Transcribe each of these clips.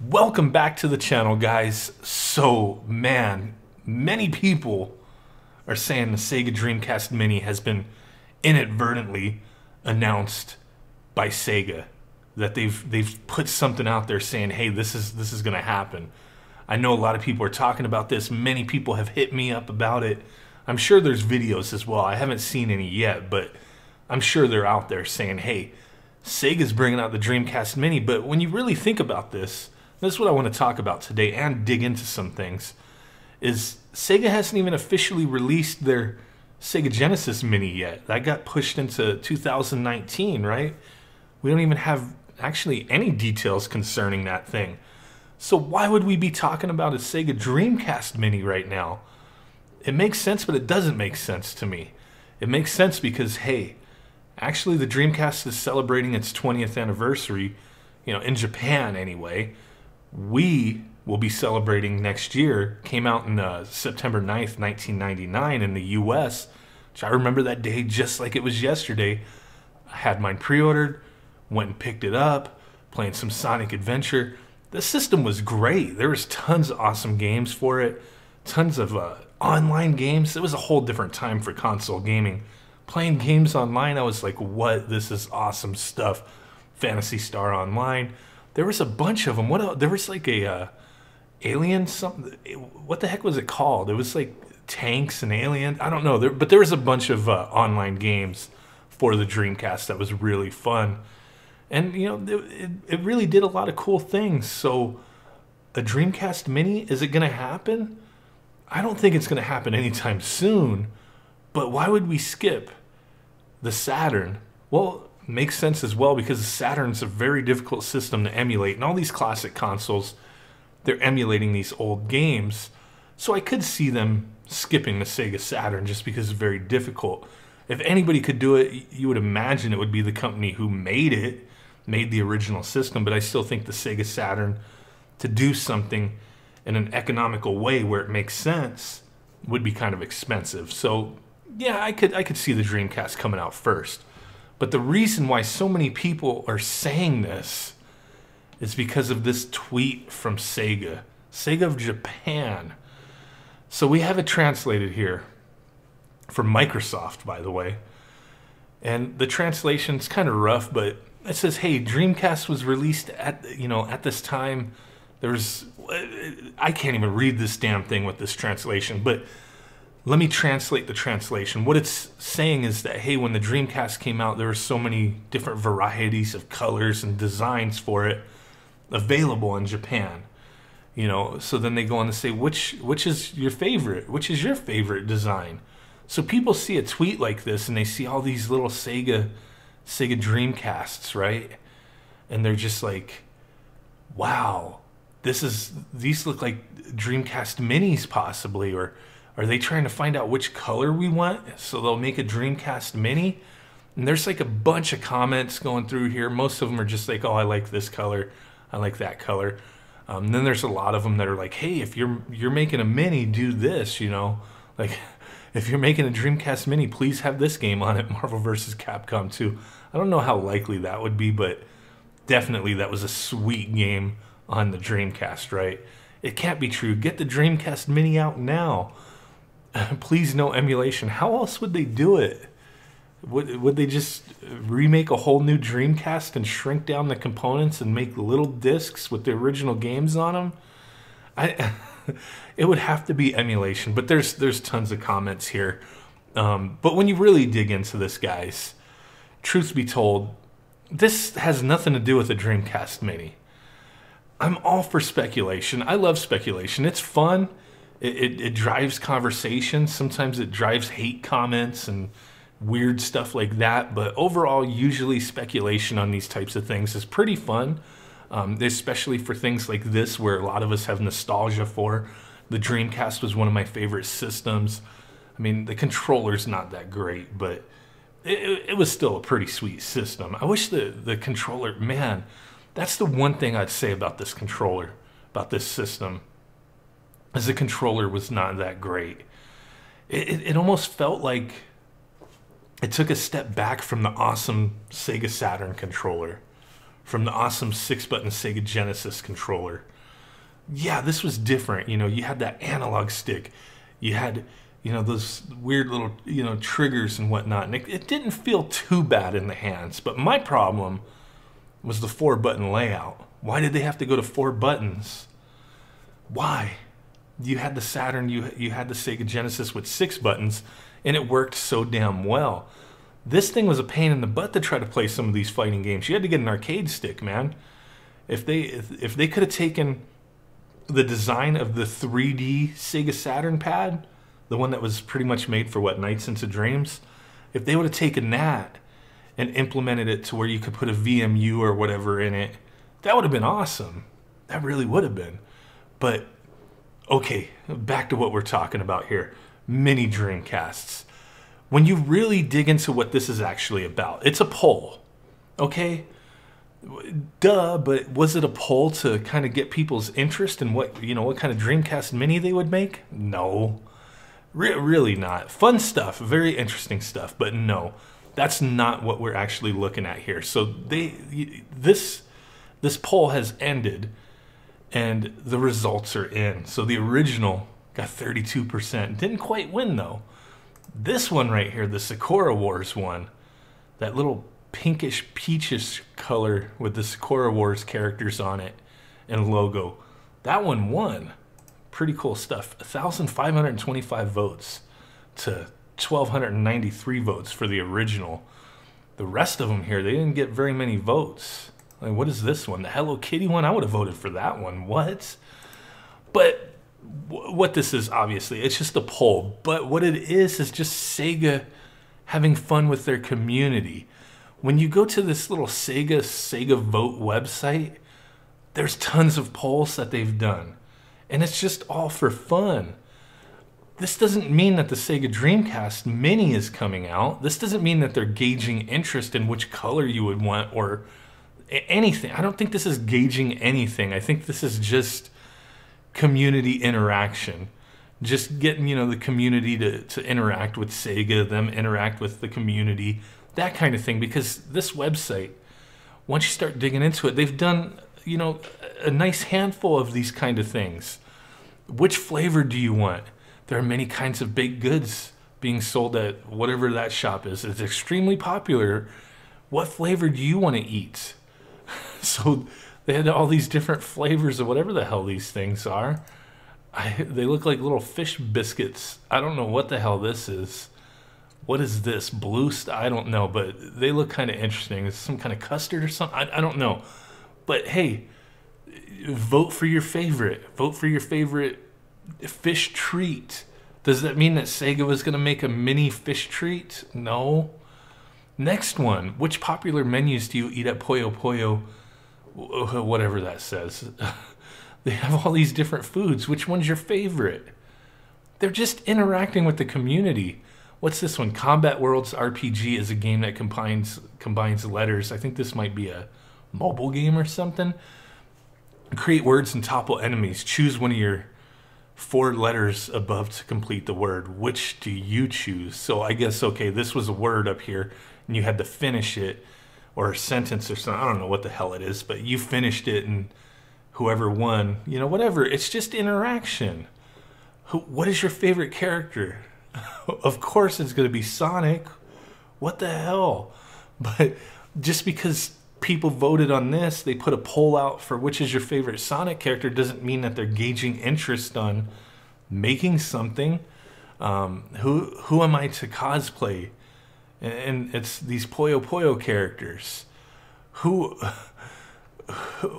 Welcome back to the channel, guys. So, man, many people are saying the Sega Dreamcast Mini has been inadvertently announced by Sega. That they've put something out there saying, hey, this is gonna happen. I know a lot of people are talking about this. Many people have hit me up about it. I'm sure there's videos as well. I haven't seen any yet, but I'm sure they're out there saying, hey, Sega's bringing out the Dreamcast Mini. But when you really think about this is what I want to talk about today and dig into some things, is Sega hasn't even officially released their Sega Genesis Mini yet. That got pushed into 2019, right? We don't even have actually any details concerning that thing. So why would we be talking about a Sega Dreamcast Mini right now? It makes sense, but it doesn't make sense to me. It makes sense because, hey, actually the Dreamcast is celebrating its 20th anniversary, in Japan anyway. We will be celebrating next year. Came out on September 9th, 1999 in the US, which I remember that day just like it was yesterday. I had mine pre-ordered, went and picked it up, playing some Sonic Adventure. The system was great. There was tons of awesome games for it, tons of online games. It was a whole different time for console gaming. Playing games online, I was like, what? This is awesome stuff. Phantasy Star Online. There was a bunch of them. There was like a alien something. What the heck was it called? It was like tanks and aliens. I don't know. But there was a bunch of online games for the Dreamcast that was really fun. And, it really did a lot of cool things. So a Dreamcast Mini, is it going to happen? I don't think it's going to happen anytime soon. But why would we skip the Saturn? Well, makes sense as well because the Saturn's a very difficult system to emulate. And all these classic consoles, they're emulating these old games. So I could see them skipping the Sega Saturn just because it's very difficult. If anybody could do it, you would imagine it would be the company who made the original system. But I still think the Sega Saturn, to do something in an economical way where it makes sense, would be kind of expensive. So yeah, I could see the Dreamcast coming out first. But the reason why so many people are saying this is because of this tweet from Sega of Japan. So we have it translated here from Microsoft, by the way. And the translation's kind of rough, but it says, hey, Dreamcast was released at this time. I can't even read this damn thing with this translation, but let me translate the translation. What it's saying is that, hey, when the Dreamcast came out, there were so many different varieties of colors and designs for it available in Japan. So then they go on to say, which is your favorite? Which is your favorite design? So people see a tweet like this and they see all these little Sega Dreamcasts, right? And they're just like, wow, these look like Dreamcast Minis possibly, or are they trying to find out which color we want? So they'll make a Dreamcast Mini? And there's like a bunch of comments going through here. Most of them are just like, oh, I like this color. I like that color. Then there's a lot of them that are like, hey, if you're making a Mini, do this, Like, if you're making a Dreamcast Mini, please have this game on it, Marvel vs. Capcom 2. I don't know how likely that would be, but definitely that was a sweet game on the Dreamcast, right? It can't be true. Get the Dreamcast Mini out now. Please, no emulation. How else would they do it? Would they just remake a whole new Dreamcast and shrink down the components and make little discs with the original games on them? It would have to be emulation, but there's tons of comments here. But when you really dig into this, guys, truth be told, this has nothing to do with the Dreamcast Mini. I'm all for speculation. I love speculation. It's fun. It drives conversation. Sometimes it drives hate comments and weird stuff like that. But overall, usually speculation on these types of things is pretty fun, especially for things like this where a lot of us have nostalgia for. The Dreamcast was one of my favorite systems. I mean, the controller's not that great, but it was still a pretty sweet system. I wish the controller, man, that's the one thing I'd say about this controller, about this system, is the controller was not that great. It almost felt like it took a step back from the awesome Sega Saturn controller from the awesome 6-button Sega Genesis controller. Yeah, this was different. You know, you had that analog stick. You had, you know, those weird little, you know, triggers and whatnot. And it didn't feel too bad in the hands. But my problem was the 4-button layout. Why did they have to go to 4 buttons? Why? You had the Saturn, you had the Sega Genesis with 6 buttons, and it worked so damn well. This thing was a pain in the butt to try to play some of these fighting games. You had to get an arcade stick, man. If they could have taken the design of the 3D Sega Saturn pad, the one that was pretty much made for, what, Nights into Dreams? If they would have taken that and implemented it to where you could put a VMU or whatever in it, that would have been awesome. That really would have been. But, okay, back to what we're talking about here. Mini Dreamcasts. When you really dig into what this is actually about, it's a poll, okay? Duh, but was it a poll to kind of get people's interest in what, you know, what kind of Dreamcast Mini they would make? No, really not. Fun stuff, very interesting stuff, but no, that's not what we're actually looking at here. So this poll has ended, and the results are in. So the original got 32%. Didn't quite win though. This one right here, the Sakura Wars one, that little pinkish peachish color with the Sakura Wars characters on it and logo, that one won. Pretty cool stuff. 1,525 votes to 1,293 votes for the original. The rest of them here, they didn't get very many votes. Like, what is this one? The Hello Kitty one? I would have voted for that one. What? But what this is, obviously, it's just a poll. But what it is just Sega having fun with their community. When you go to this little Sega Vote website, there's tons of polls that they've done. And it's just all for fun. This doesn't mean that the Sega Dreamcast Mini is coming out. This doesn't mean that they're gauging interest in which color you would want or anything. I don't think this is gauging anything. I think this is just community interaction. Just getting, you know, the community to interact with Sega, them interact with the community, that kind of thing. Because this website, once you start digging into it, they've done, you know, a nice handful of these kind of things. Which flavor do you want? There are many kinds of baked goods being sold at whatever that shop is. It's extremely popular. What flavor do you want to eat? So they had all these different flavors of whatever the hell these things are. They look like little fish biscuits. I don't know what the hell this is. What is this? I don't know, but they look kind of interesting. It's some kind of custard or something. I don't know. But hey, vote for your favorite. Vote for your favorite fish treat. Does that mean that Sega was going to make a mini fish treat? No. Next one. Which popular menus do you eat at Pollo Pollo? Whatever that says. They have all these different foods. Which one's your favorite? They're just interacting with the community. What's this one? Combat Worlds RPG is a game that combines letters. I think this might be a mobile game or something. Create words and topple enemies. Choose one of your 4 letters above to complete the word. Which do you choose? So I guess, okay, this was a word up here, and you had to finish it, or a sentence or something. I don't know what the hell it is, but you finished it, and whoever won, you know, whatever. It's just interaction. What is your favorite character? Of course it's going to be Sonic. What the hell? But just because people voted on this, they put a poll out for which is your favorite Sonic character, doesn't mean that they're gauging interest on making something. Who am I to cosplay? And it's these Puyo Puyo characters.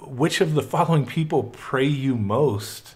Which of the following people pray you most?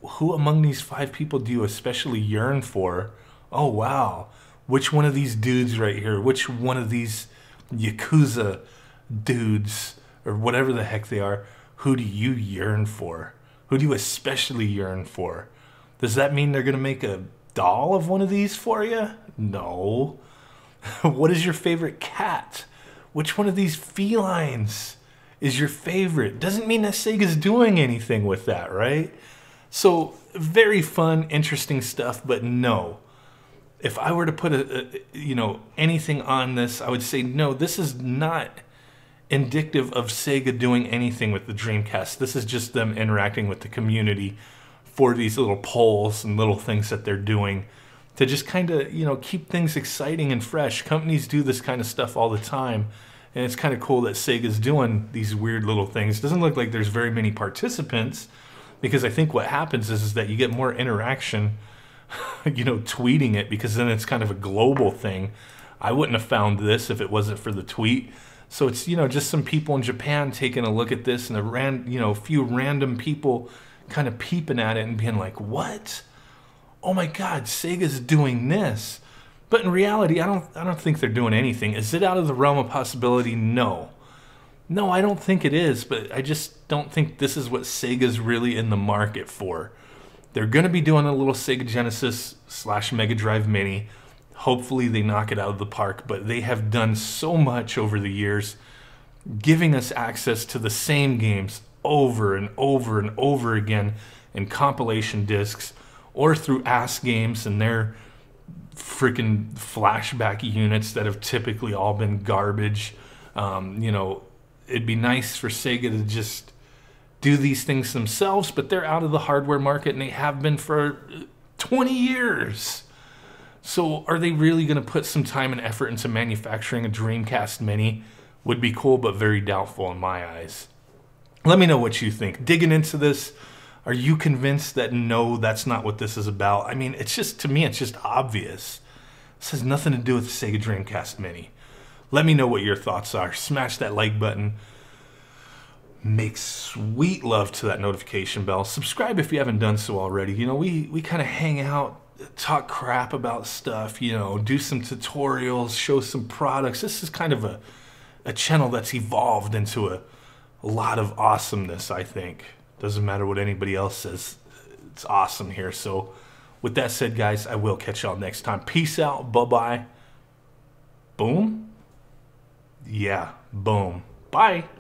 Who among these 5 people do you especially yearn for? Oh, wow. Which one of these dudes right here? Which one of these Yakuza dudes, or whatever the heck they are, who do you yearn for? Who do you especially yearn for? Does that mean they're going to make a doll of one of these for you? No. What is your favorite cat? Which one of these felines is your favorite? Doesn't mean that Sega's doing anything with that, right? So, very fun, interesting stuff, but no. If I were to put anything on this, I would say no, this is not indicative of Sega doing anything with the Dreamcast. This is just them interacting with the community for these little polls and little things that they're doing to just kind of, you know, keep things exciting and fresh. Companies do this kind of stuff all the time, and it's kind of cool that Sega's doing these weird little things. Doesn't look like there's very many participants, because I think what happens is that you get more interaction, you know, tweeting it, because then it's kind of a global thing. I wouldn't have found this if it wasn't for the tweet. So it's, you know, just some people in Japan taking a look at this, and a few random people kind of peeping at it and being like, what? Oh my God, Sega's doing this. But in reality, I don't think they're doing anything. Is it out of the realm of possibility? No. No, I don't think it is, but I just don't think this is what Sega's really in the market for. They're going to be doing a little Sega Genesis / Mega Drive Mini. Hopefully they knock it out of the park, but they have done so much over the years, giving us access to the same games over and over and over again in compilation discs or through ass games and their freaking flashback units that have typically all been garbage. You know, it'd be nice for Sega to just do these things themselves, but they're out of the hardware market, and they have been for 20 years. So are they really going to put some time and effort into manufacturing a Dreamcast Mini? Would be cool, but very doubtful in my eyes. Let me know what you think. Digging into this, are you convinced that no, that's not what this is about? I mean, it's just, to me, it's just obvious. This has nothing to do with the Sega Dreamcast Mini. Let me know what your thoughts are. Smash that like button. Make sweet love to that notification bell. Subscribe if you haven't done so already. You know, we kind of hang out, talk crap about stuff, you know, do some tutorials, show some products. This is kind of a channel that's evolved into a lot of awesomeness, I think. Doesn't matter what anybody else says. It's awesome here. So with that said, guys, I will catch y'all next time. Peace out. Bye-bye. Boom? Yeah, boom. Bye.